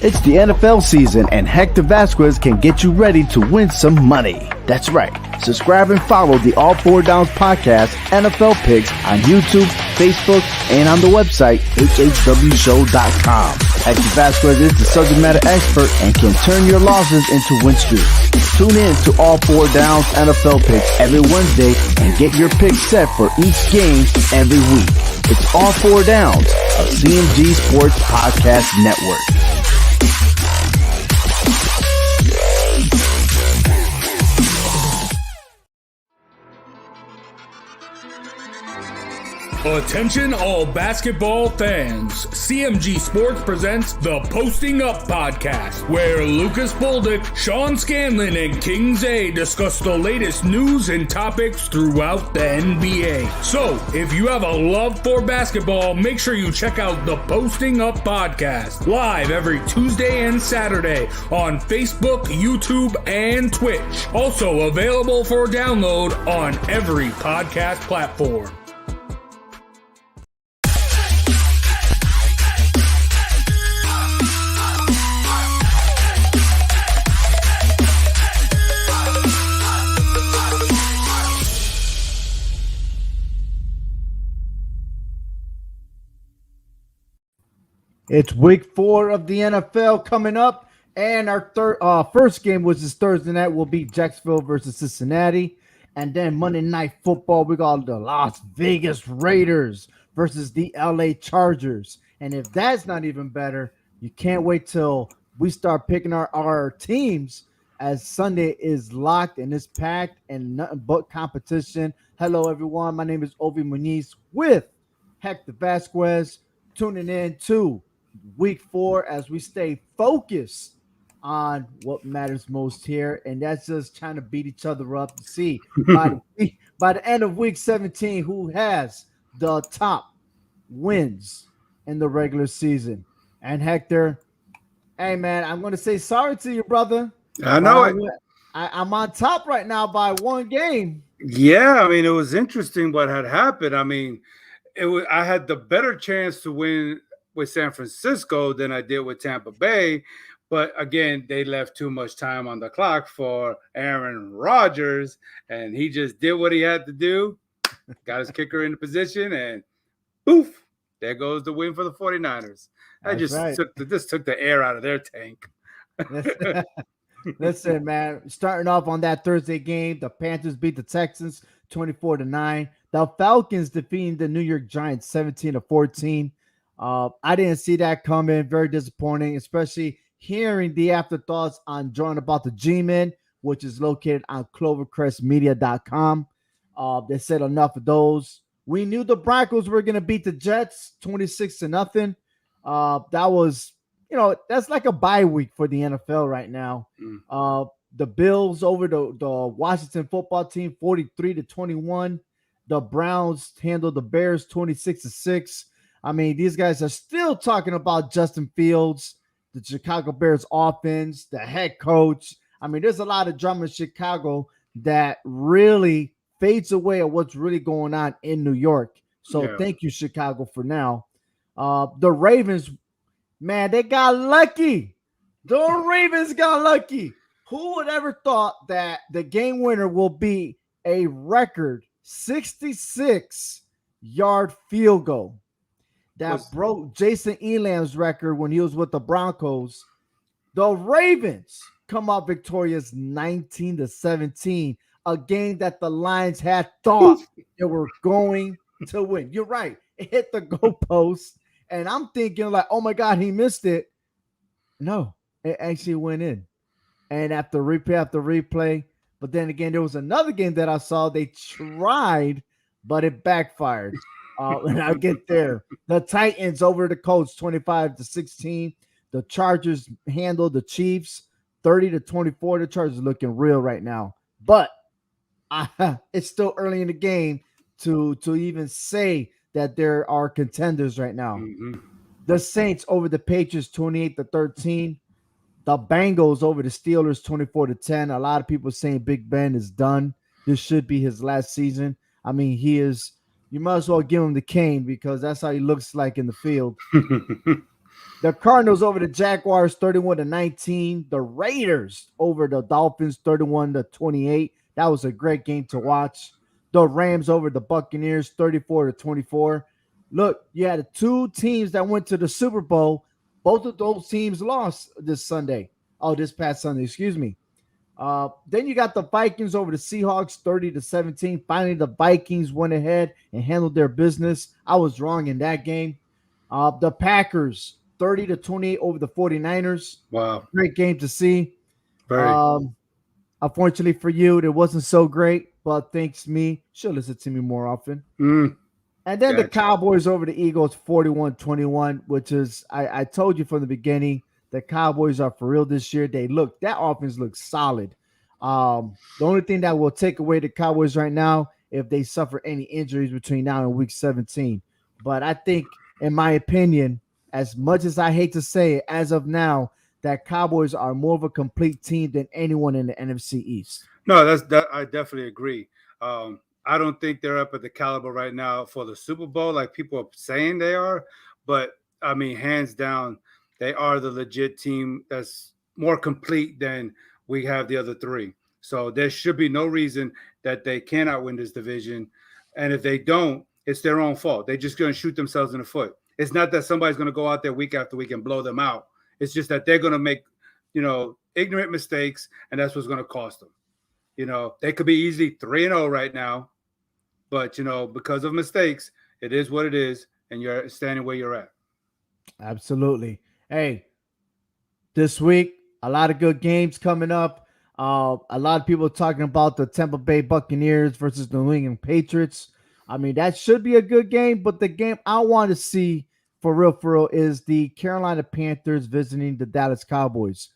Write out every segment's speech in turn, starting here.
It's the NFL season, and Hector Vasquez can get you ready to win some money. That's right. Subscribe and follow the All Four Downs podcast, NFL Picks on YouTube, Facebook, and on the website, hhwshow.com. Hector Vasquez is the subject matter expert and can turn your losses into win streaks. Tune in to All Four Downs NFL Picks every Wednesday and get your picks set for each game every week. It's All Four Downs, a CMG Sports Podcast Network. Attention all basketball fans. CMG Sports presents the Posting Up Podcast, where Lucas Boldick, Sean Scanlon, and Kings A discuss the latest news and topics throughout the NBA. So, if you have a love for basketball, make sure you check out the Posting Up Podcast, live every Tuesday and Saturday on Facebook, YouTube, and Twitch. Also available for download on every podcast platform. It's week 4 of the NFL coming up, and our first game, which is Thursday night, will be Jacksonville versus Cincinnati. And then Monday Night Football, we got the Las Vegas Raiders versus the LA Chargers. And if that's not even better, you can't wait till we start picking our teams, as Sunday is locked and it's packed and nothing but competition. Hello, everyone. My name is Ovi Muniz with Hector Vasquez, tuning in to week 4 as we stay focused on what matters most here, and that's just trying to beat each other up to see by the end of week 17 who has the top wins in the regular season. And Hector, hey man, I'm going to say sorry to you, brother. I know it. I'm on top right now by one game. Yeah, I mean, it was interesting what had happened. I mean, I had the better chance to win with San Francisco than I did with Tampa Bay. But again, they left too much time on the clock for Aaron Rodgers, and he just did what he had to do, got his kicker in the position, and poof, there goes the win for the 49ers. This took the air out of their tank. Listen, man, starting off on that Thursday game, the Panthers beat the Texans 24-9. The Falcons defeating the New York Giants 17-14. I didn't see that coming. Very disappointing, especially hearing the afterthoughts on Join About the G-Men, which is located on clovercrestmedia.com. They said enough of those. We knew the Broncos were going to beat the Jets 26-0. That was, that's like a bye week for the NFL right now. The Bills over the Washington football team 43-21. The Browns handled the Bears 26-6. I mean, these guys are still talking about Justin Fields, the Chicago Bears offense, the head coach. I mean, there's a lot of drama in Chicago that really fades away at what's really going on in New York. So Thank you, Chicago, for now. The Ravens, man, they got lucky. The Ravens got lucky. Who would ever thought that the game winner will be a record 66-yard field goal that broke Jason Elam's record when he was with the Broncos? The Ravens come out victorious 19-17, a game that the Lions had thought they were going to win. You're right. It hit the goalpost, and I'm thinking like, oh my God, he missed it. No, it actually went in. And after replay, but then again, there was another game that I saw. They tried, but it backfired. And I'll get there. The Titans over the Colts 25-16. The Chargers handled the Chiefs 30-24. The Chargers are looking real right now. But it's still early in the game to even say that there are contenders right now. Mm-hmm. The Saints over the Patriots 28-13. The Bengals over the Steelers 24-10. A lot of people saying Big Ben is done. This should be his last season. I mean, he is. You might as well give him the cane because that's how he looks like in the field. The Cardinals over the Jaguars 31-19. The Raiders over the Dolphins 31-28. That was a great game to watch. The Rams over the Buccaneers 34-24. Look, you had two teams that went to the Super Bowl. Both of those teams lost this past Sunday, excuse me. Then you got the Vikings over the Seahawks 30-17. Finally, the Vikings went ahead and handled their business. I was wrong in that game. The Packers 30-28 over the 49ers. Wow. Great game to see. Very. Unfortunately for you, it wasn't so great, but thanks me. Should listen to me more often. And then the Cowboys over the Eagles 41-21, which is, I told you from the beginning, the Cowboys are for real this year. That offense looks solid. The only thing that will take away the Cowboys right now, if they suffer any injuries between now and week 17. But I think, in my opinion, as much as I hate to say it, as of now, that Cowboys are more of a complete team than anyone in the NFC East. No, I definitely agree. I don't think they're up at the caliber right now for the Super Bowl like people are saying they are. But, I mean, hands down, they are the legit team that's more complete than we have the other three. So there should be no reason that they cannot win this division. And if they don't, it's their own fault. They're just going to shoot themselves in the foot. It's not that somebody's going to go out there week after week and blow them out. It's just that they're going to make, ignorant mistakes, and that's what's going to cost them. They could be easily 3-0 right now, but, because of mistakes, it is what it is, and you're standing where you're at. Absolutely. Hey, this week, a lot of good games coming up. A lot of people talking about the Tampa Bay Buccaneers versus the New England Patriots. I mean, that should be a good game, but the game I want to see for real is the Carolina Panthers visiting the Dallas Cowboys.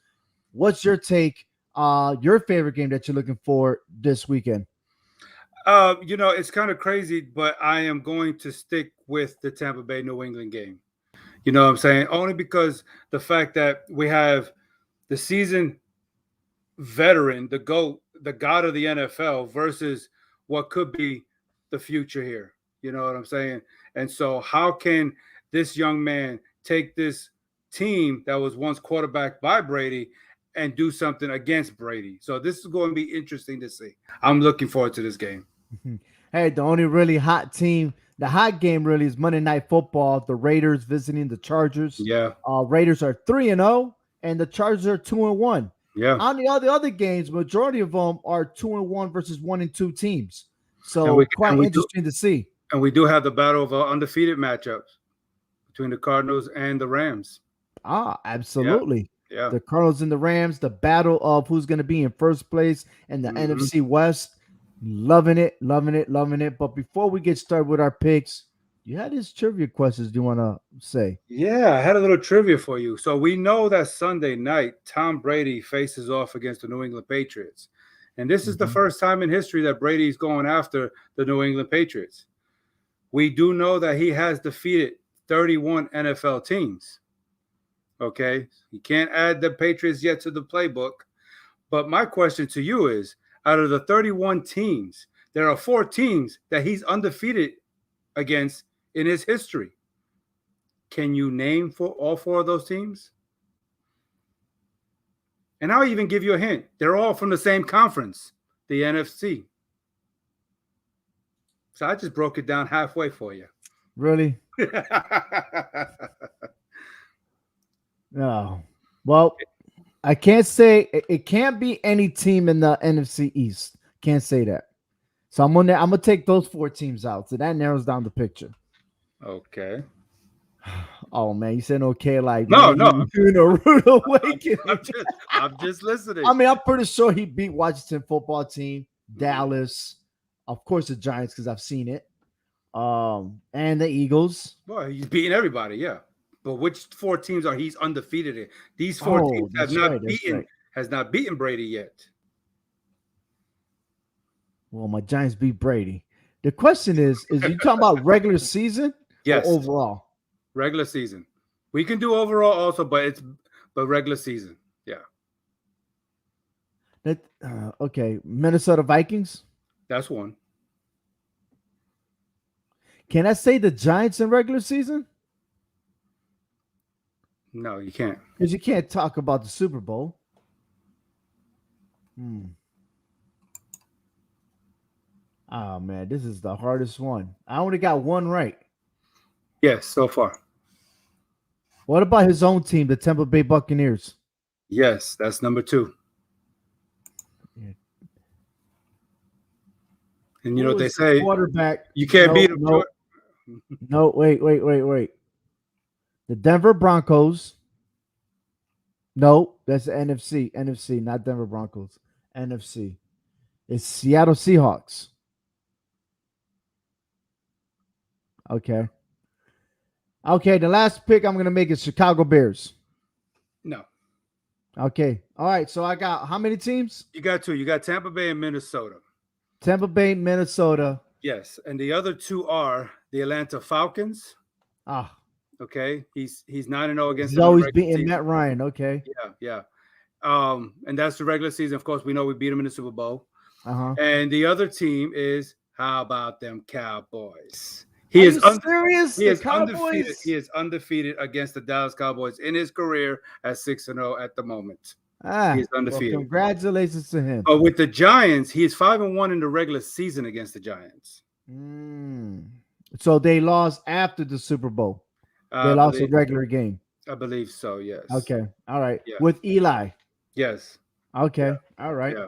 What's your take? Your favorite game that you're looking for this weekend? It's kind of crazy, but I am going to stick with the Tampa Bay New England game. You know what I'm saying? Only because the fact that we have the seasoned veteran, the GOAT, the god of the NFL versus what could be the future here. You know what I'm saying? And so how can this young man take this team that was once quarterbacked by Brady and do something against Brady? So this is going to be interesting to see. I'm looking forward to this game. Hey, the only really hot team, the hot game really is Monday Night Football. The Raiders visiting the Chargers. Yeah. Raiders are 3-0 and the Chargers are 2-1. Yeah. On the other games, majority of them are 2-1 versus 1-2 teams. So quite interesting to see. And we do have the battle of undefeated matchups between the Cardinals and the Rams. Absolutely. Yeah. The Cardinals and the Rams, the battle of who's going to be in first place in the NFC West. Loving it. But before we get started with our picks, you had these trivia questions you want to say? Yeah, I had a little trivia for you. So we know that Sunday night, Tom Brady faces off against the New England Patriots. And this is the first time in history that Brady's going after the New England Patriots. We do know that he has defeated 31 NFL teams. Okay, he can't add the Patriots yet to the playbook. But my question to you is, out of the 31 teams, there are 4 teams that he's undefeated against in his history. Can you name for all 4 of those teams? And I'll even give you a hint. They're all from the same conference, the NFC. So I just broke it down halfway for you. Really? No. Well, I can't say it can't be any team in the NFC East. Can't say that. So I'm gonna take those 4 teams out. So that narrows down the picture. Okay. Oh man, you said okay, like no. You're in a rude awakening. I'm just listening. I mean, I'm pretty sure he beat Washington football team, Dallas, of course the Giants because I've seen it, and the Eagles. Boy, he's beating everybody, yeah. But which 4 teams are he's undefeated in? These 4 teams has not beaten Brady yet. Well, my Giants beat Brady. The question is you talking about regular season? Yes. Or overall? Regular season. We can do overall also, but regular season. Yeah. Okay. Minnesota Vikings? That's one. Can I say the Giants in regular season? No, you can't. Because you can't talk about the Super Bowl. Oh man, this is the hardest one. I only got one right. Yes, so far. What about his own team, the Tampa Bay Buccaneers? Yes, that's number 2. Yeah. And you Who know what they was the say? quarterback? You can't beat him. No, wait. The Denver Broncos. No, that's the NFC. NFC, not Denver Broncos. NFC. It's Seattle Seahawks. Okay. Okay, the last pick I'm going to make is Chicago Bears. No. Okay. All right, so I got how many teams? You got 2. You got Tampa Bay and Minnesota. Tampa Bay, Minnesota. Yes, and the other 2 are the Atlanta Falcons. Ah. Okay, he's 9-0 against. He's always beating Matt Ryan. Okay. Yeah. And that's the regular season. Of course, we know we beat him in the Super Bowl. And the other team is, how about them Cowboys? He is serious. He is undefeated. He is undefeated against the Dallas Cowboys in his career at 6-0 at the moment. He is undefeated. Well, congratulations to him. But with the Giants, he is 5-1 in the regular season against the Giants. So they lost after the Super Bowl. They lost a regular game. I believe so. Yes. Okay. All right. Yeah. With Eli. Yes. Okay. Yeah. All right. Yeah.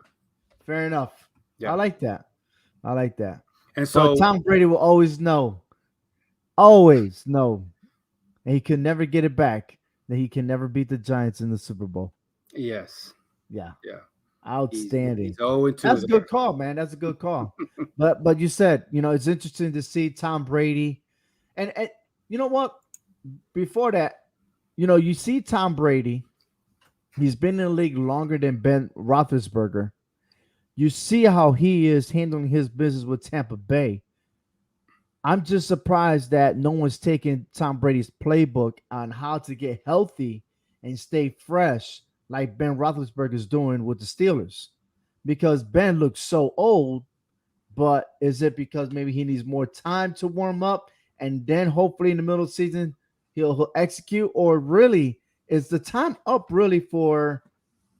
Fair enough. Yeah. I like that. And so Tom Brady will always know, and he could never get it back, that he can never beat the Giants in the Super Bowl. Yes. Yeah. Yeah. Outstanding. He's 0-2. That's a good call, man. That's a good call. but you said, it's interesting to see Tom Brady. And you know what? Before that, you see Tom Brady. He's been in the league longer than Ben Roethlisberger. You see how he is handling his business with Tampa Bay. I'm just surprised that no one's taking Tom Brady's playbook on how to get healthy and stay fresh like Ben Roethlisberger is doing with the Steelers. Because Ben looks so old, but is it because maybe he needs more time to warm up and then hopefully in the middle of the season he'll execute? Or really, is the time up really for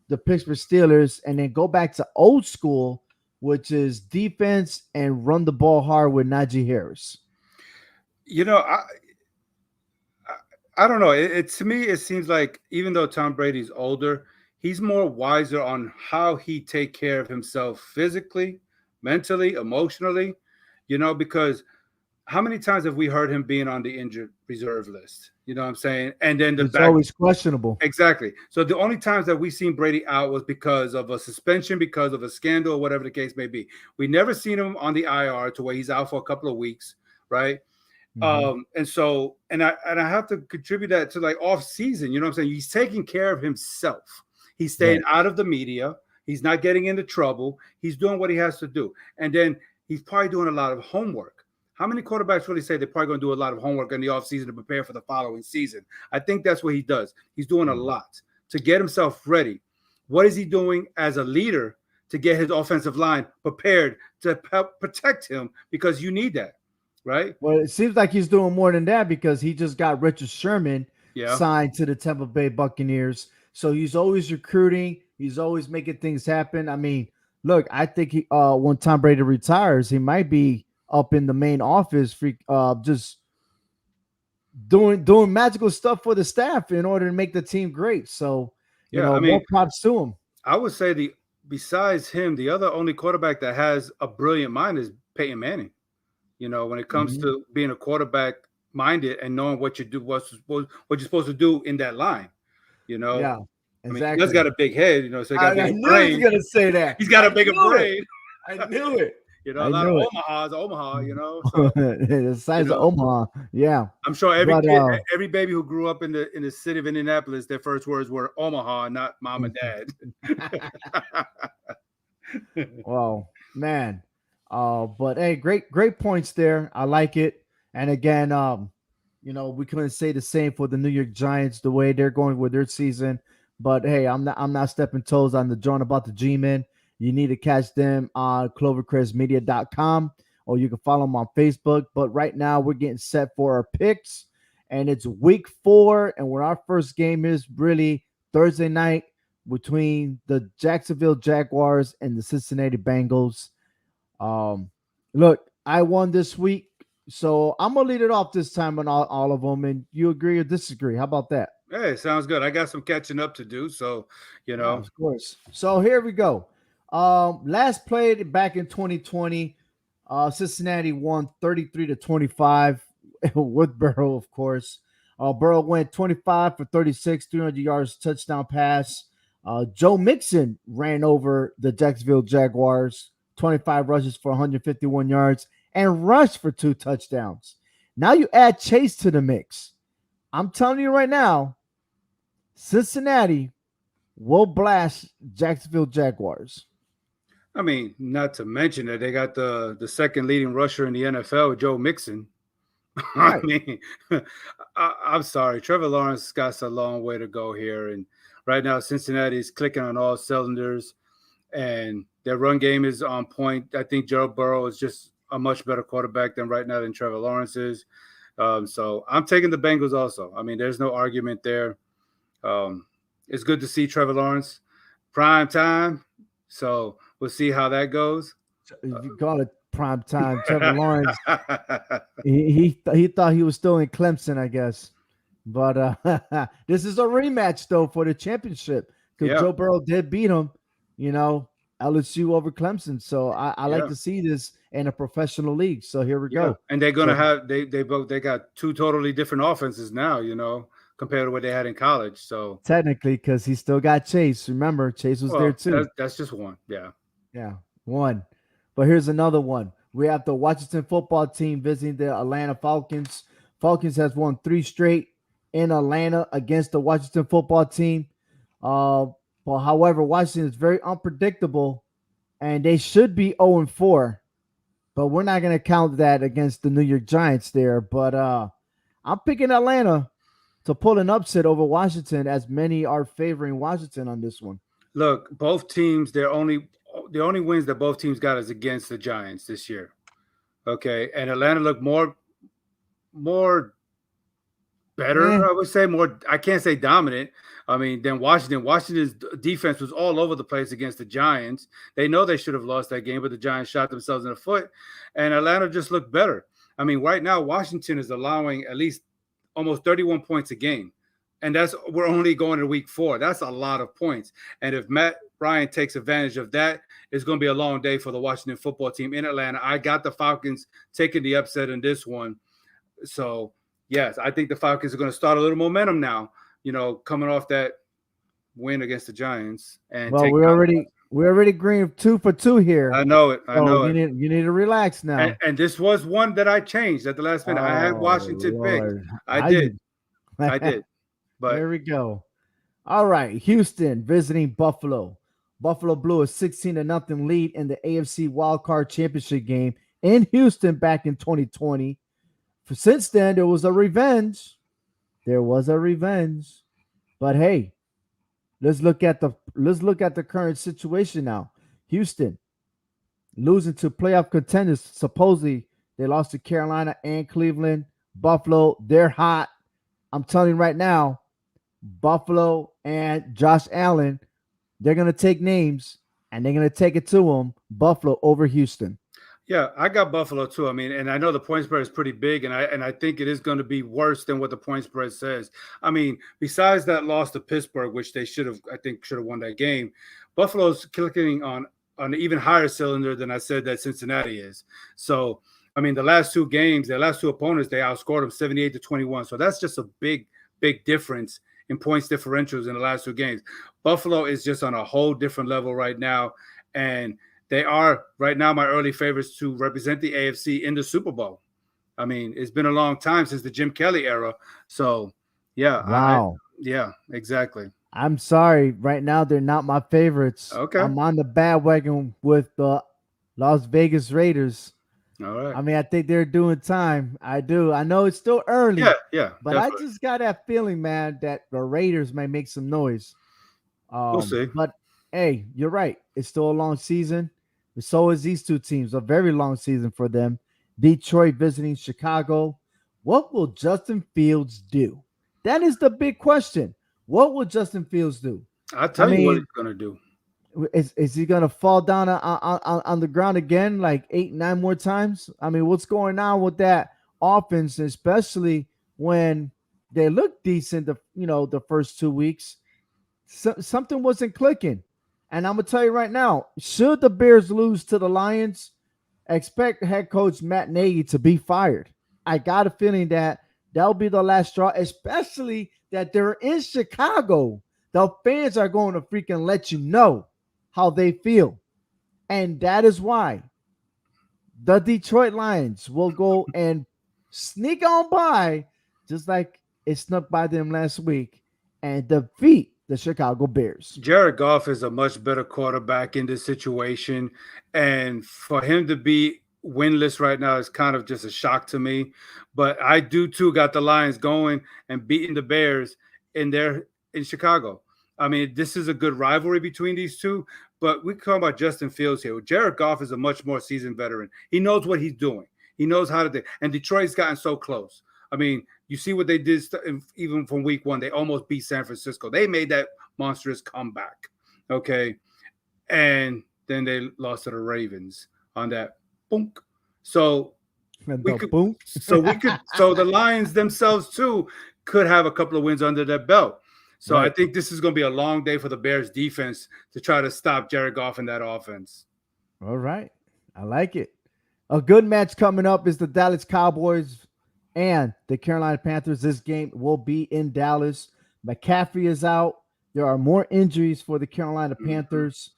the Pittsburgh Steelers and then go back to old school, which is defense and run the ball hard with Najee Harris? I don't know. To me, it seems like even though Tom Brady's older, he's more wiser on how he take care of himself physically, mentally, emotionally, because how many times have we heard him being on the injured reserve list? You know what I'm saying? And then it's always questionable. Exactly. So the only times that we've seen Brady out was because of a suspension, because of a scandal, or whatever the case may be. We never seen him on the IR to where he's out for a couple of weeks, right? And I have to contribute that to like off season. You know what I'm saying? He's taking care of himself. He's staying out of the media. He's not getting into trouble. He's doing what he has to do. And then he's probably doing a lot of homework. How many quarterbacks really say they're probably going to do a lot of homework in the offseason to prepare for the following season? I think that's what he does. He's doing a lot to get himself ready. What is he doing as a leader to get his offensive line prepared to help protect him? Because you need that, right? Well, it seems like he's doing more than that because he just got Richard Sherman signed to the Tampa Bay Buccaneers. So he's always recruiting. He's always making things happen. I mean, look, I think when Tom Brady retires, he might be up in the main office, just doing magical stuff for the staff in order to make the team great. So, more props to him. I would say besides him, the other only quarterback that has a brilliant mind is Peyton Manning. When it comes to being a quarterback minded and knowing what you do, what you're supposed to do in that line. Yeah, exactly. I mean, he's got a big head, so he got I knew he was gonna say that. He's got a bigger brain. I knew it. A lot of Omaha's Omaha, So, the size of Omaha. Yeah. I'm sure every baby who grew up in the city of Indianapolis, their first words were Omaha, not mom and dad. Wow, man. But hey, great points there. I like it. And again, we couldn't say the same for the New York Giants, the way they're going with their season. But hey, I'm not stepping toes on the joint about the G-Men. You need to catch them on clovercrestmedia.com, or you can follow them on Facebook. But right now, we're getting set for our picks. and it's week 4, and where our first game is really Thursday night between the Jacksonville Jaguars and the Cincinnati Bengals. Um, Look, I won this week, so I'm gonna lead it off this time on all of them, and you agree or disagree? How about that? Hey, sounds good. I got some catching up to do, so Yeah, of course. So here we go. Last played back in 2020. Cincinnati won 33 to 25 with Burrow, of course. Burrow went 25 for 36, 300 yards, touchdown pass. Joe Mixon ran over the Jacksonville Jaguars, 25 rushes for 151 yards, and rushed for 2 touchdowns. Now you add Chase to the mix. I'm telling you right now, Cincinnati will blast Jacksonville Jaguars. I mean, not to mention that they got the second leading rusher in the NFL, Joe Mixon. I Right. mean, I'm sorry, Trevor Lawrence got a long way to go here, and right now Cincinnati is clicking on all cylinders, and their run game is on point. I think Joe Burrow is just a much better quarterback than right now than Trevor Lawrence is. So I'm taking the Bengals also. I mean, there's no argument there. It's good to see Trevor Lawrence prime time. So we'll see how that goes. You call it prime time. Trevor Lawrence, he thought he was still in Clemson, I guess. But this is a rematch though for the championship because Yeah. Joe Burrow did beat him. You know, LSU over Clemson. So I like Yeah. to see this in a professional league. So here we Yeah, go. and they're gonna So have they got 2 totally different offenses now, compared to what they had in college. So, technically, because he still got Chase. Remember, Chase was there well, too. that's just one. Yeah. Yeah, one. But here's another one. We have the Washington football team visiting the Atlanta Falcons. Falcons has won 3 straight in Atlanta against the Washington football team. Uh, but however, Washington is very unpredictable, and they should be 0-4. But we're not going to count that against the New York Giants there. But I'm picking Atlanta to pull an upset over Washington, as many are favoring Washington on this one. Look, both teams, the only wins that both teams got is against the Giants this year. Okay, and Atlanta looked more better, I would say. More, I can't say dominant. I mean, than Washington. Washington's defense was all over the place against the Giants. They know they should have lost that game, but the Giants shot themselves in the foot, and Atlanta just looked better. I mean, right now Washington is allowing at least almost 31 points a game, and we're only going to week 4. That's a lot of points, and if Matt Ryan takes advantage of that, it's going to be a long day for the Washington football team in Atlanta. I got the Falcons taking the upset in this one, so. Yes, I think the Falcons are going to start a little momentum now, coming off that win against the Giants. And Well, we're already green 2 for 2 here. I know it. I know you it. You need to relax now. And this was one that I changed at the last minute. I had Washington picked. I did. But there we go. All right, Houston visiting Buffalo. Buffalo blew a 16-0 lead in the AFC Wildcard Championship game in Houston back in 2020. Since then, there was a revenge. But hey, let's look at the current situation now. Houston losing to playoff contenders. Supposedly, they lost to Carolina and Cleveland. Buffalo, they're hot. I'm telling you right now, Buffalo and Josh Allen, they're gonna take names and they're gonna take it to them. Buffalo over Houston. yeah, I got Buffalo too. I mean, and I know the point spread is pretty big, and I think it is going to be worse than what the point spread says. I mean, besides that loss to Pittsburgh, which they should have won that game, Buffalo's clicking on an even higher cylinder than I said that Cincinnati is. So, I mean, the last 2 games, their last 2 opponents, they outscored them 78 to 21. So that's just a big difference in points differentials in the last 2 games. Buffalo is just on a whole different level right now, and they are right now my early favorites to represent the AFC in the Super Bowl. I mean, it's been a long time since the Jim Kelly era. So, yeah. Wow. Yeah, exactly. I'm sorry. Right now, they're not my favorites. Okay. I'm on the bandwagon with the Las Vegas Raiders. All right. I mean, I think they're doing time. I do. I know it's still early. Yeah. But definitely. I just got that feeling, man, that the Raiders may make some noise. We'll see. But, hey, you're right. It's still a long season. So is these 2 teams. A very long season for them. Detroit visiting Chicago. What will Justin Fields do? That is the big question. What will Justin Fields do? I'll I tell you what he's mean, going to do. is he gonna fall down on the ground again like 8, 9 more times? I mean, what's going on with that offense, especially when they look decent the first 2 weeks? Something wasn't clicking. And I'm gonna tell you right now, should the Bears lose to the Lions, expect head coach Matt Nagy to be fired. I got a feeling that that'll be the last straw, especially that they're in Chicago. The fans are going to freaking let you know how they feel. And that is why the Detroit Lions will go and sneak on by, just like it snuck by them last week, and defeat the Chicago Bears. Jared Goff is a much better quarterback in this situation. And for him to be winless right now is kind of just a shock to me. But I do too got the Lions going and beating the Bears in Chicago. I mean, this is a good rivalry between these two, but we talk about Justin Fields here. Jared Goff is a much more seasoned veteran. He knows what he's doing. He knows how to do. And Detroit's gotten so close. I mean, you see what they did even from week one. They almost beat San Francisco. They made that monstrous comeback. Okay. And then they lost to the Ravens on that boom. So so the Lions themselves too could have a couple of wins under their belt. So right. I think this is going to be a long day for the Bears defense to try to stop Jared Goff in that offense. All right. I like it. A good match coming up is the Dallas Cowboys and the Carolina Panthers. This game will be in Dallas. McCaffrey is out. There are more injuries for the Carolina Panthers.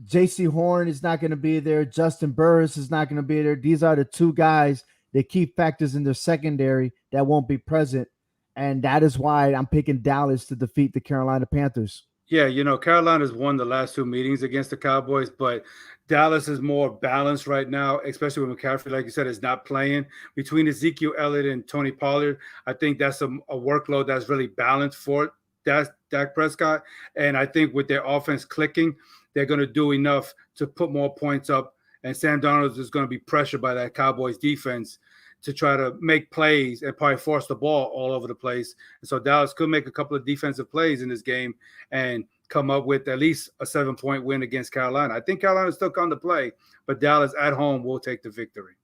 J.C. Horn is not going to be there. Justin Burris is not going to be there. These are the two guys, the key factors in their secondary that won't be present. And that is why I'm picking Dallas to defeat the Carolina Panthers. Yeah, Carolina's won the last two meetings against the Cowboys, but Dallas is more balanced right now, especially when McCaffrey, like you said, is not playing. Between Ezekiel Elliott and Tony Pollard, I think that's a workload that's really balanced for Dak Prescott. And I think with their offense clicking, they're going to do enough to put more points up. And Sam Darnold is going to be pressured by that Cowboys defense to try to make plays and probably force the ball all over the place. And so Dallas could make a couple of defensive plays in this game and come up with at least a 7-point win against Carolina. I think Carolina still come to play, but Dallas at home will take the victory.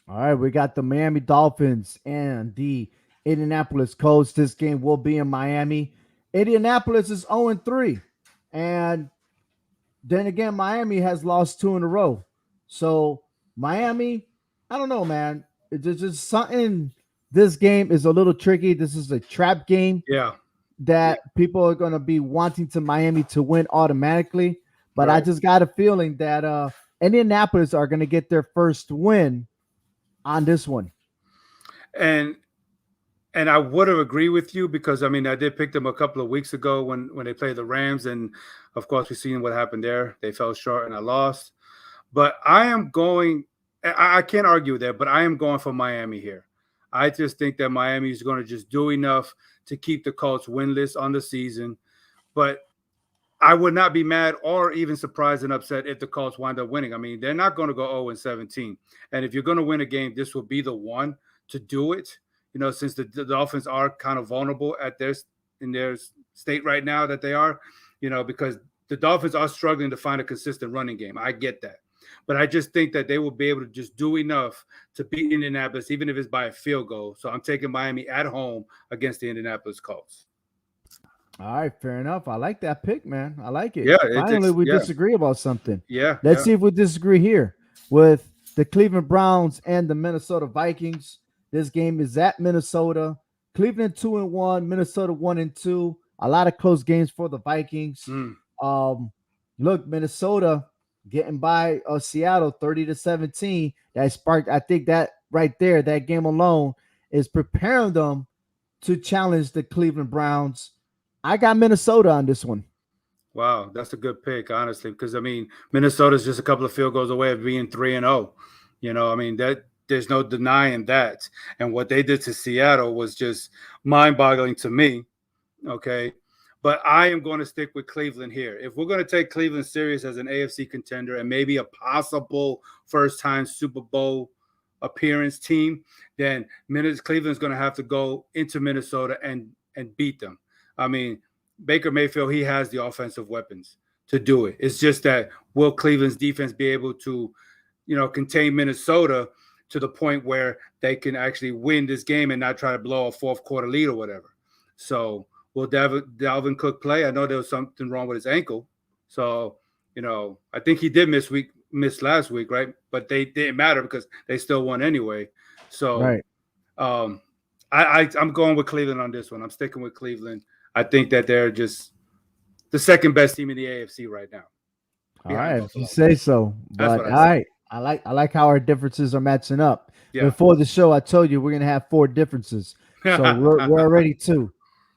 All right, we got the Miami Dolphins and the Indianapolis Colts. This game will be in Miami. Indianapolis is 0-3. And then again, Miami has lost 2 in a row. So Miami, I don't know, man. It's just something. This game is a little tricky. This is a trap game. Yeah. That people are going to be wanting to Miami to win automatically. But right. I just got a feeling that Indianapolis are going to get their first win on this one. And I would have agreed with you because, I mean, I did pick them a couple of weeks ago when they played the Rams. And, of course, we've seen what happened there. They fell short and I lost. But I am going – I can't argue there, but I am going for Miami here. I just think that Miami is going to just do enough to keep the Colts winless on the season. But I would not be mad or even surprised and upset if the Colts wind up winning. I mean, they're not going to go 0-17. And if you're going to win a game, this will be the one to do it. Since the Dolphins are kind of vulnerable in their state right now that they are, because the Dolphins are struggling to find a consistent running game. I get that. But I just think that they will be able to just do enough to beat Indianapolis, even if it's by a field goal. So I'm taking Miami at home against the Indianapolis Colts. All right, fair enough. I like that pick, man. I like it. Yeah. Finally, we disagree about something. Yeah. Let's see if we disagree here with the Cleveland Browns and the Minnesota Vikings. This game is at Minnesota. Cleveland 2-1, Minnesota 1-2. A lot of close games for the Vikings. Look, Minnesota getting by Seattle 30-17. That sparked, I think that right there, that game alone is preparing them to challenge the Cleveland Browns. I got Minnesota on this one. Wow, that's a good pick, honestly, because, I mean, Minnesota's just a couple of field goals away of being 3-0. I mean, that there's no denying that. And what they did to Seattle was just mind-boggling to me, okay? But I am going to stick with Cleveland here. If we're going to take Cleveland serious as an AFC contender and maybe a possible first-time Super Bowl appearance team, then Cleveland's going to have to go into Minnesota and beat them. I mean, Baker Mayfield, he has the offensive weapons to do it. It's just that will Cleveland's defense be able to, contain Minnesota to the point where they can actually win this game and not try to blow a fourth quarter lead or whatever. So will Dalvin Cook play? I know there was something wrong with his ankle. So, I think he did miss last week, right? But they didn't matter because they still won anyway. So Right. I'm going with Cleveland on this one. I'm sticking with Cleveland. I think that they're just the second best team in the AFC right now. All right, if you say so. But all right, I like how our differences are matching up. Yeah. Before the show, I told you we're gonna have 4 differences, so we're already 2.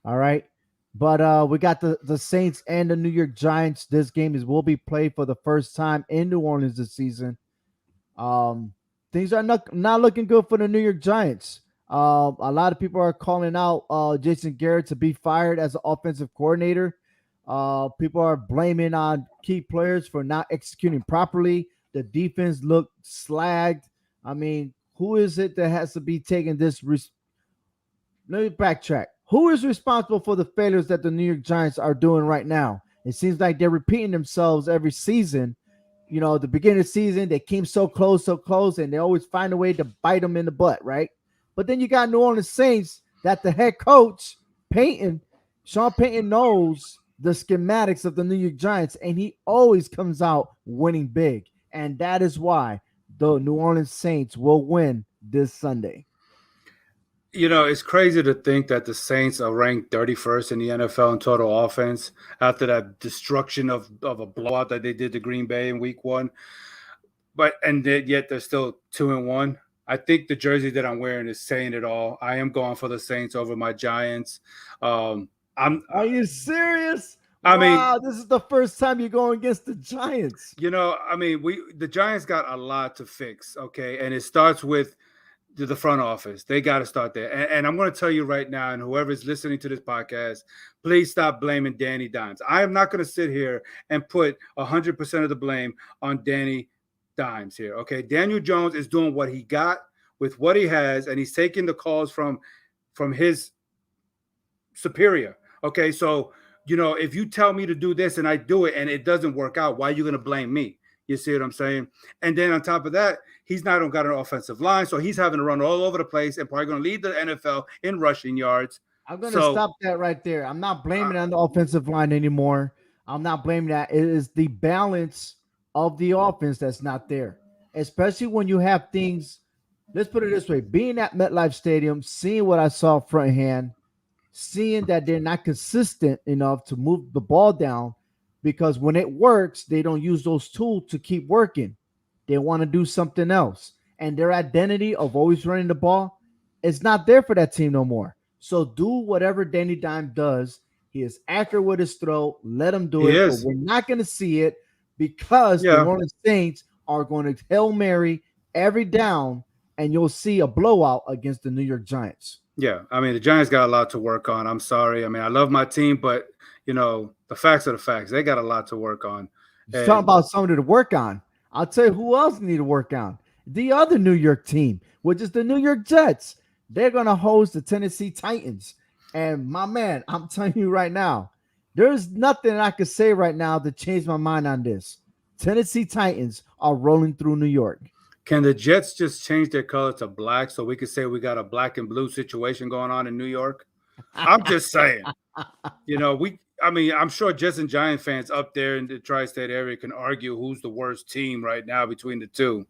All right, but we got the Saints and the New York Giants. This game will be played for the first time in New Orleans this season. Things are not looking good for the New York Giants. A lot of people are calling out Jason Garrett to be fired as an offensive coordinator. People are blaming on key players for not executing properly. The defense looked slagged. I mean, who is it that has to be taking this? Let me backtrack. Who is responsible for the failures that the New York Giants are doing right now? It seems like they're repeating themselves every season. The beginning of the season, they came so close, and they always find a way to bite them in the butt, right? But then you got New Orleans Saints that the head coach, Sean Payton knows the schematics of the New York Giants, and he always comes out winning big. And that is why the New Orleans Saints will win this Sunday. It's crazy to think that the Saints are ranked 31st in the NFL in total offense after that destruction of a blowout that they did to Green Bay in week 1. Yet they're still 2-1. I think the jersey that I'm wearing is saying it all. I am going for the Saints over my Giants. Are you serious? I wow, mean, this is the first time you're going against the Giants. The Giants got a lot to fix, okay? And it starts with the front office. They got to start there. And I'm going to tell you right now, and whoever's listening to this podcast, please stop blaming Danny Dimes. I am not going to sit here and put 100% of the blame on Danny Dimes here, okay? Daniel Jones is doing what he got with what he has, and he's taking the calls from his superior, okay? So, if you tell me to do this and I do it and it doesn't work out, why are you going to blame me? You see what I'm saying? And then on top of that, he's not got an offensive line, so he's having to run all over the place and probably going to lead the NFL in rushing yards. I'm going to stop that right there. I'm not blaming it on the offensive line anymore. I'm not blaming that. It is the balance of the offense that's not there, especially when you have things. Let's put it this way. Being at MetLife Stadium, seeing what I saw front hand, seeing that they're not consistent enough to move the ball down, because when it works, they don't use those tools to keep working. They want to do something else. And their identity of always running the ball is not there for that team no more. So do whatever Danny Dimes does. He is accurate with his throw. Let him do it. But we're not going to see it because the New Orleans Saints are going to Hail Mary every down, and you'll see a blowout against the New York Giants. Yeah, the Giants got a lot to work on. I'm sorry. I love my team, but, the facts are the facts. They got a lot to work on. You're talking about somebody to work on. I'll tell you who else need to work on. The other New York team, which is the New York Jets. They're going to host the Tennessee Titans. And, my man, I'm telling you right now, there's nothing I could say right now to change my mind on this. Tennessee Titans are rolling through New York. Can the Jets just change their color to black so we could say we got a black and blue situation going on in New York? I'm just saying. I'm sure Jets and Giant fans up there in the tri-state area can argue who's the worst team right now between the two.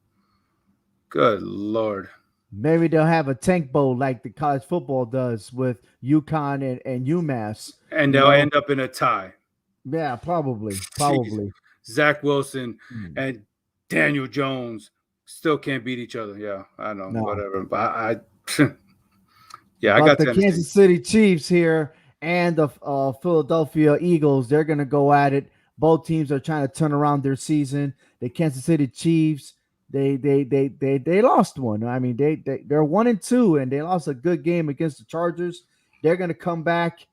Good Lord. Maybe they'll have a tank bowl like the college football does with UConn and UMass. And they'll end up in a tie. Yeah, probably. Jeez. Zach Wilson and Daniel Jones still can't beat each other. Yeah, I know. No. Whatever. But I got the Kansas City Chiefs here and the Philadelphia Eagles. They're going to go at it. Both teams are trying to turn around their season. The Kansas City Chiefs, they lost one. They're 1-2, and they lost a good game against the Chargers. They're going to come back.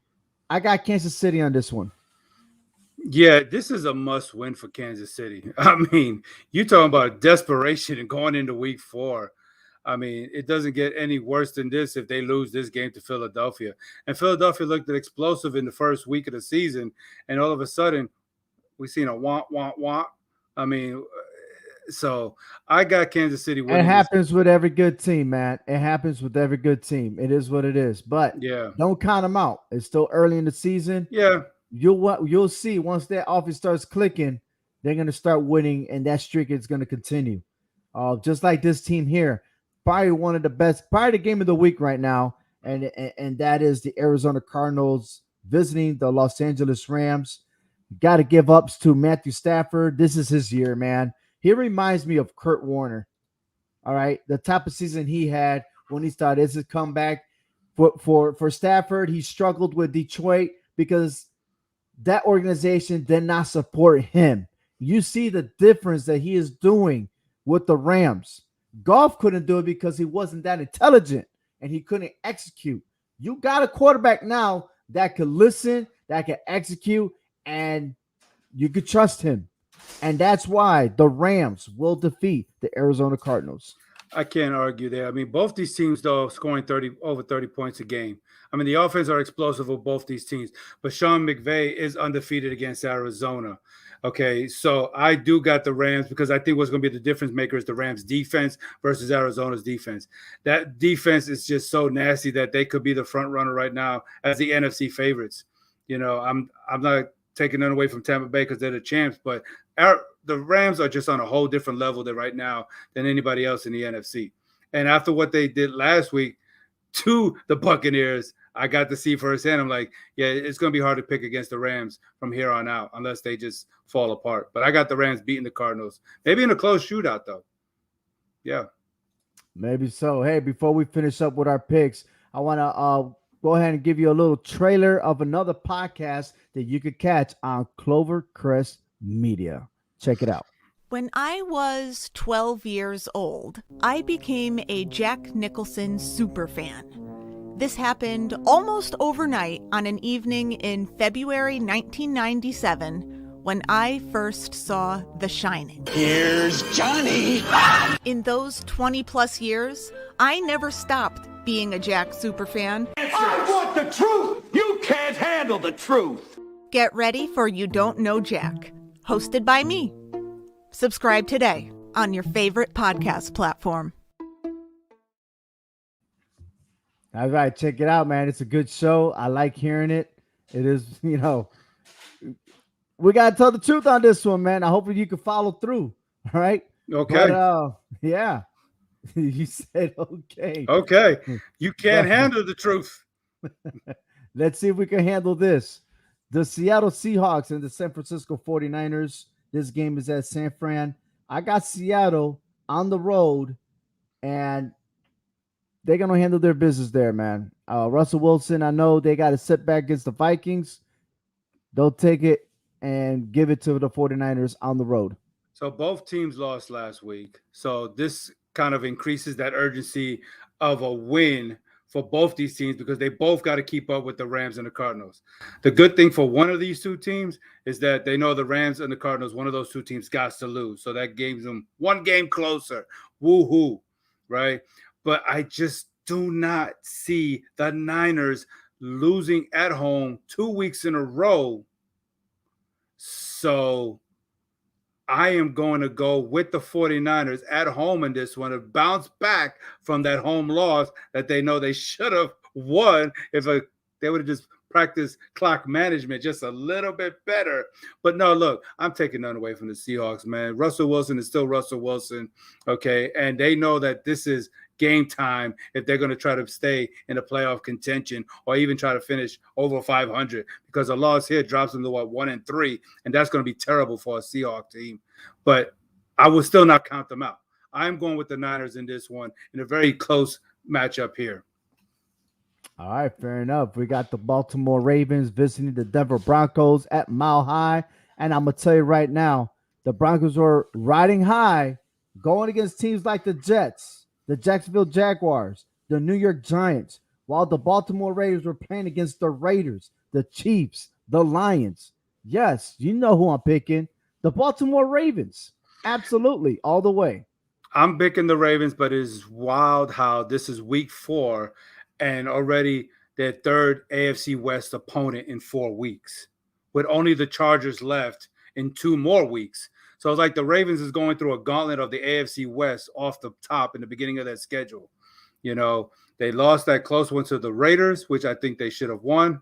I got Kansas City on this one. Yeah, this is a must-win for Kansas City. You're talking about desperation and going into week 4. I mean, it doesn't get any worse than this if they lose this game to Philadelphia. And Philadelphia looked explosive in the first week of the season, and all of a sudden, we seen a womp. I mean, so I got Kansas City winning. It happens with every good team, man. It happens with every good team. It is what it is. But yeah, don't count them out. It's still early in the season. Yeah, you'll see once that offense starts clicking, they're gonna start winning, and that streak is gonna continue. Just like this team here, probably one of the best, probably the game of the week right now, and that is the Arizona Cardinals visiting the Los Angeles Rams. Got to give ups to Matthew Stafford. This is his year, man. He reminds me of Kurt Warner. All right, the type of season he had when he started his comeback. For Stafford, he struggled with Detroit because that organization did not support him. You see the difference that he is doing with the Rams. Goff couldn't do it because he wasn't that intelligent and he couldn't execute. You got a quarterback now that could listen, that can execute, and you could trust him. And that's why the Rams will defeat the Arizona Cardinals. I can't argue there. I mean, both these teams, though, scoring over 30 points a game. I mean, the offense are explosive with both these teams. But Sean McVay is undefeated against Arizona. Okay, so I do got the Rams because I think what's going to be the difference maker is the Rams' defense versus Arizona's defense. That defense is just so nasty that they could be the front runner right now as the NFC favorites. You know, I'm not taking none away from Tampa Bay because they're the champs, but the Rams are just on a whole different level right now than anybody else in the NFC. And after what they did last week to the Buccaneers, I got to see firsthand. I'm like, yeah, it's going to be hard to pick against the Rams from here on out unless they just fall apart. But I got the Rams beating the Cardinals. Maybe in a close shootout, though. Yeah. Maybe so. Hey, before we finish up with our picks, I want to go ahead and give you a little trailer of another podcast that you could catch on Clovercrest Media. Check it out. When I was 12 years old, I became a Jack Nicholson superfan. This happened almost overnight on an evening in February 1997 when I first saw The Shining. Here's Johnny! In those 20-plus years, I never stopped being a Jack superfan. I want the truth! You can't handle the truth! Get ready for You Don't Know Jack, hosted by me. Subscribe today on your favorite podcast platform. All right, check it out, man. It's a good show. I like hearing it. It is, we got to tell the truth on this one, man. I hope you can follow through. All right. Okay. But, yeah. You said okay. Okay. You can't handle the truth. Let's see if we can handle this. The Seattle Seahawks and the San Francisco 49ers. This game is at San Fran. I got Seattle on the road, and they're going to handle their business there, man. Russell Wilson, I know they got a setback against the Vikings. They'll take it and give it to the 49ers on the road. So both teams lost last week. So this kind of increases that urgency of a win for both these teams because they both got to keep up with the Rams and the Cardinals. The good thing for one of these two teams is that they know the Rams and the Cardinals, one of those two teams got to lose. So that gives them one game closer. Woo-hoo, right? But I just do not see the Niners losing at home 2 weeks in a row. So I am going to go with the 49ers at home in this one to bounce back from that home loss that they know they should have won if they would have just practiced clock management just a little bit better. But no, look, I'm taking none away from the Seahawks, man. Russell Wilson is still Russell Wilson, okay? And they know that this is game time if they're going to try to stay in a playoff contention or even try to finish over 500 because a loss here drops them to 1-3, and that's going to be terrible for a Seahawks team. But I will still not count them out. I'm going with the Niners in this one in a very close matchup here. All right, fair enough. We got the Baltimore Ravens visiting the Denver Broncos at Mile High, and I'm going to tell you right now, the Broncos are riding high going against teams like the Jets, the Jacksonville Jaguars, the New York Giants, while the Baltimore Ravens were playing against the Raiders, the Chiefs, the Lions. Yes, you know who I'm picking. The Baltimore Ravens. Absolutely, all the way. I'm picking the Ravens, but it's wild how this is week 4 and already their third AFC West opponent in 4 weeks, with only the Chargers left in 2 more weeks. So it's like the Ravens is going through a gauntlet of the AFC West off the top in the beginning of their schedule. You know, they lost that close one to the Raiders, which I think they should have won,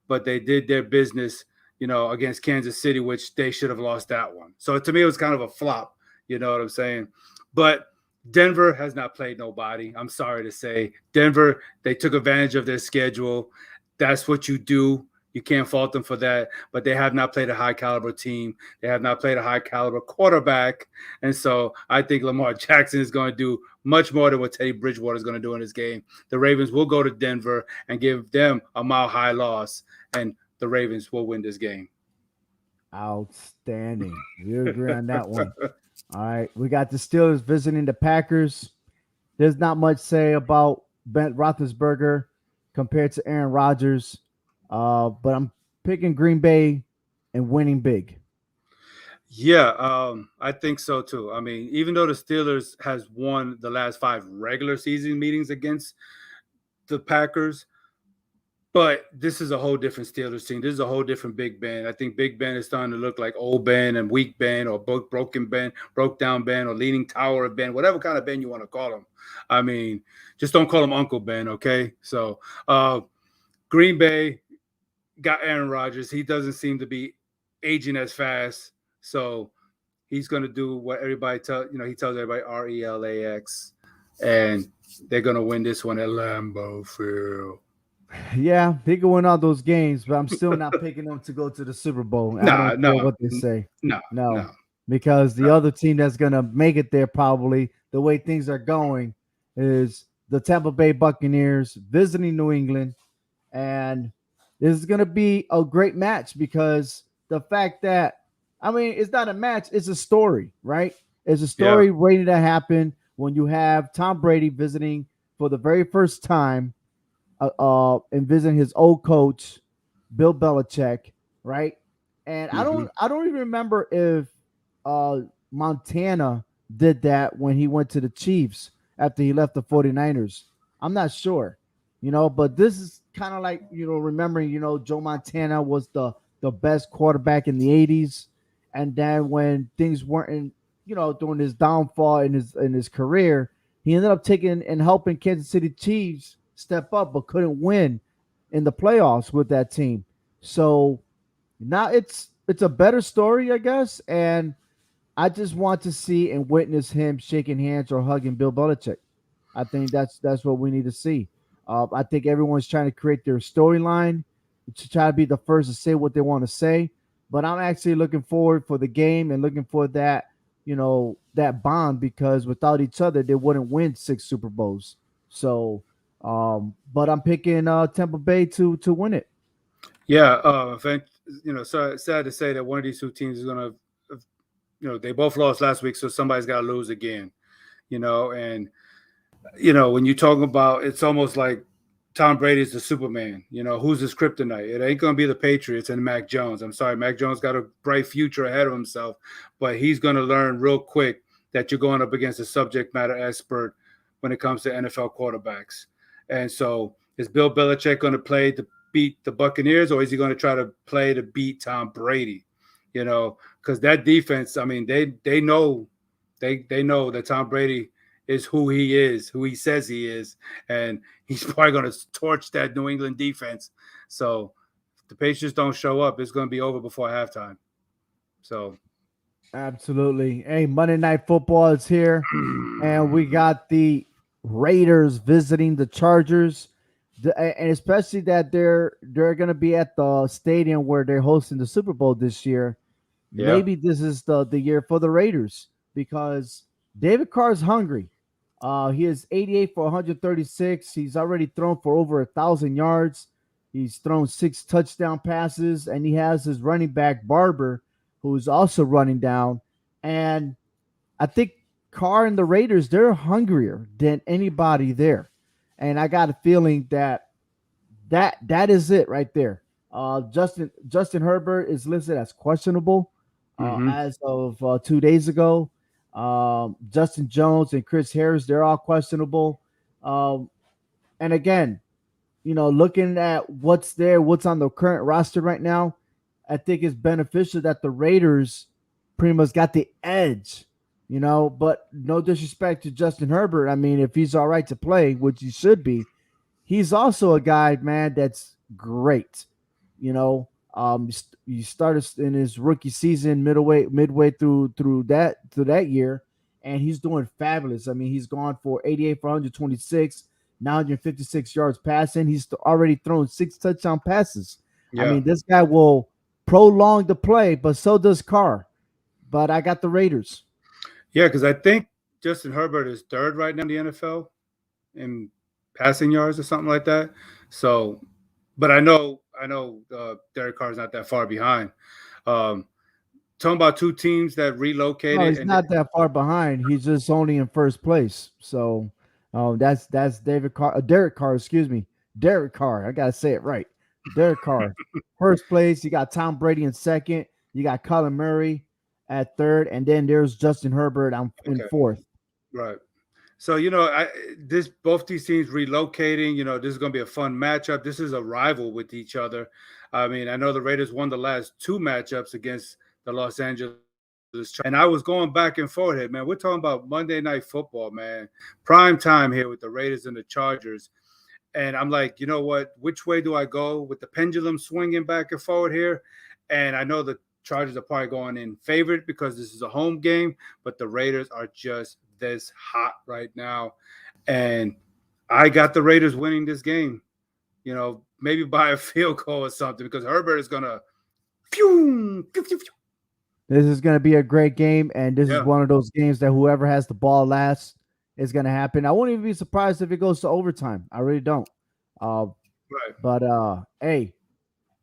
but they did their business, against Kansas City, which they should have lost that one. So to me, it was kind of a flop. You know what I'm saying? But Denver has not played nobody. I'm sorry to say. Denver, they took advantage of their schedule. That's what you do. You can't fault them for that. But they have not played a high caliber team. They have not played a high caliber quarterback. And so I think Lamar Jackson is going to do much more than what Teddy Bridgewater is going to do in this game. The Ravens will go to Denver and give them a mile-high loss, and the Ravens will win this game. Outstanding. We agree on that one. All right. We got the Steelers visiting the Packers. There's not much to say about Ben Roethlisberger compared to Aaron Rodgers. But I'm picking Green Bay and winning big. Yeah, I think so too. I mean, even though the Steelers has won the last 5 regular season meetings against the Packers, but this is a whole different Steelers team. This is a whole different Big Ben. I think Big Ben is starting to look like old Ben and weak Ben, or broken Ben, broke down Ben, or leaning tower of Ben, whatever kind of Ben you want to call him. I mean, just don't call him Uncle Ben, okay? So Green Bay got Aaron Rodgers. He doesn't seem to be aging as fast. So he's going to do what everybody he tells everybody, RELAX, and they're going to win this one at Lambeau Field. Yeah, they can win all those games, but I'm still not picking them to go to the Super Bowl. I don't care what they say. No. Because the other team that's going to make it there, probably the way things are going, is the Tampa Bay Buccaneers visiting New England. And this is going to be a great match, because the fact that, it's not a match, it's a story, right? It's a story waiting to happen when you have Tom Brady visiting for the very first time and visiting his old coach, Bill Belichick, right? And I don't even remember if Montana did that when he went to the Chiefs after he left the 49ers. I'm not sure, but this is kind of like, remembering, Joe Montana was the best quarterback in the 80s. And then when things weren't, during his downfall in his career, he ended up taking and helping Kansas City Chiefs step up, but couldn't win in the playoffs with that team. So now it's a better story, I guess. And I just want to see and witness him shaking hands or hugging Bill Belichick. I think that's what we need to see. I think everyone's trying to create their storyline to try to be the first to say what they want to say. But I'm actually looking forward for the game and looking for that, that bond, because without each other, they wouldn't win 6 Super Bowls. So, but I'm picking Tampa Bay to win it. Yeah, so sad to say that one of these 2 teams is going to, they both lost last week, so somebody's got to lose again, and, when you talk about, it's almost like Tom Brady is the Superman. Who's his kryptonite? It ain't going to be the Patriots and Mac Jones. I'm sorry, Mac Jones got a bright future ahead of himself, but he's going to learn real quick that you're going up against a subject matter expert when it comes to NFL quarterbacks. And so is Bill Belichick going to play to beat the Buccaneers, or is he going to try to play to beat Tom Brady? Because that defense, they know that Tom Brady is who he is, who he says he is, and he's probably going to torch that New England defense. So if the Patriots don't show up, it's going to be over before halftime. So absolutely. Hey, Monday Night Football is here, and we got the Raiders visiting the Chargers, and especially that they're going to be at the stadium where they're hosting the Super Bowl this year. Yeah. Maybe this is the year for the Raiders, because David Carr is hungry. He is 88 for 136. He's already thrown for over 1,000 yards. He's thrown 6 touchdown passes, and he has his running back Barber, who's also running down. And I think Carr and the Raiders, they're hungrier than anybody there. And I got a feeling that is it right there. Justin Herbert is listed as questionable as of 2 days ago. Justin Jones and Chris Harris, they're all questionable. Um, and again, looking at what's there, what's on the current roster right now, I think it's beneficial that the Raiders pretty much got the edge, but no disrespect to Justin Herbert. I mean, if he's all right to play, which he should be, he's also a guy, man, that's great. He started in his rookie season midway through that year, and he's doing fabulous. I mean, he's gone for 88 for 126, 956 yards passing. He's already thrown 6 touchdown passes. I Yeah. mean, this guy will prolong the play, but so does Carr. But I got the Raiders. Yeah, because I think Justin Herbert is third right now in the NFL in passing yards or something like that. So, but I know Derek Carr's not that far behind. Talking about two teams that No, relocated, he's and not that far behind. He's just only in first place. So, that's Derek Carr. Excuse me, Derek Carr. I gotta say it right. Derek Carr, first place. You got Tom Brady in second. You got Colin Murray at third, and then there's Justin Herbert in okay, fourth. right. So both these teams relocating. This is going to be a fun matchup. This is a rival with each other. I mean, I know the Raiders won the last 2 matchups against the Los Angeles, and I was going back and forth here, man. We're talking about Monday Night Football, man. Prime time here with the Raiders and the Chargers. And I'm like, you know what? Which way do I go with the pendulum swinging back and forward here? And I know the Chargers are probably going in favorite because this is a home game, but the Raiders are just this hot right now. And I got the Raiders winning this game, maybe by a field goal or something, because Herbert is going to pew, pew, pew, pew. This is going to be a great game, and this is Yeah. one of those games that whoever has the ball last is going to happen. I won't even be surprised if it goes to overtime. I really don't. Right. But hey,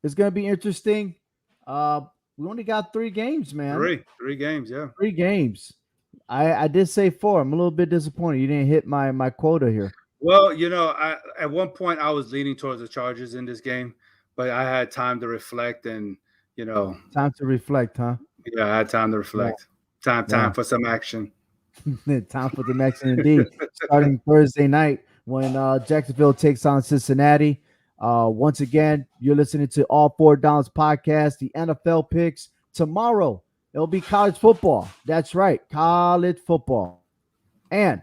it's going to be interesting. We only got 3 games, man. Three games, yeah. 3 games. I did say 4. I'm a little bit disappointed. You didn't hit my quota here. Well, at one point I was leaning towards the Chargers in this game, but I had time to reflect and, Time to reflect, huh? yeah, I had time to reflect. Time Yeah. for some action. Time for the next indeed. Starting Thursday night when Jacksonville takes on Cincinnati. Once again, you're listening to All Four Downs podcast, the NFL picks. Tomorrow, it'll be college football. That's right, college football. And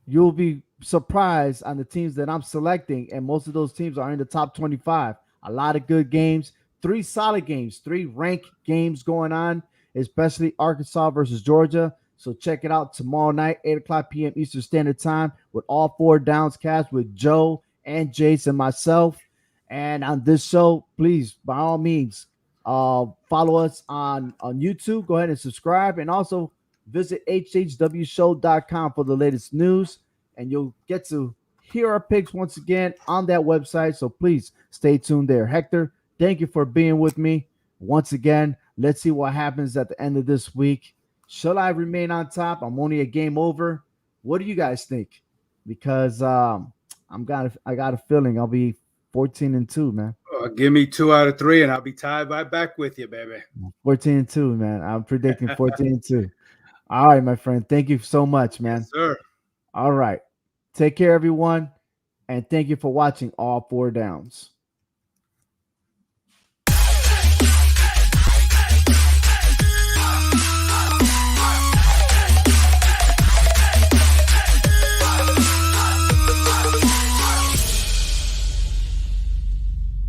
you'll be surprised on the teams that I'm selecting, and most of those teams are in the top 25. A lot of good games, 3 solid games, 3 ranked games going on, especially Arkansas versus Georgia. So check it out tomorrow night, 8 o'clock p.m. Eastern Standard Time, with All Four Downs cast with Joe and Jace and myself. And on this show, please, by all means, follow us on YouTube. Go ahead and subscribe, and also visit hhwshow.com for the latest news, and you'll get to hear our picks once again on that website. So please stay tuned there. Hector, thank you for being with me once again. Let's see what happens at the end of this week. Shall I remain on top? I'm only a game over. What do you guys think? Because I got a feeling I'll be 14-2, man. Give me 2 out of 3, and I'll be tied right back with you, baby. 14-2, man. I'm predicting 14-2. All right, my friend. Thank you so much, man. Yes, sir. All right. Take care, everyone. And thank you for watching All Four Downs.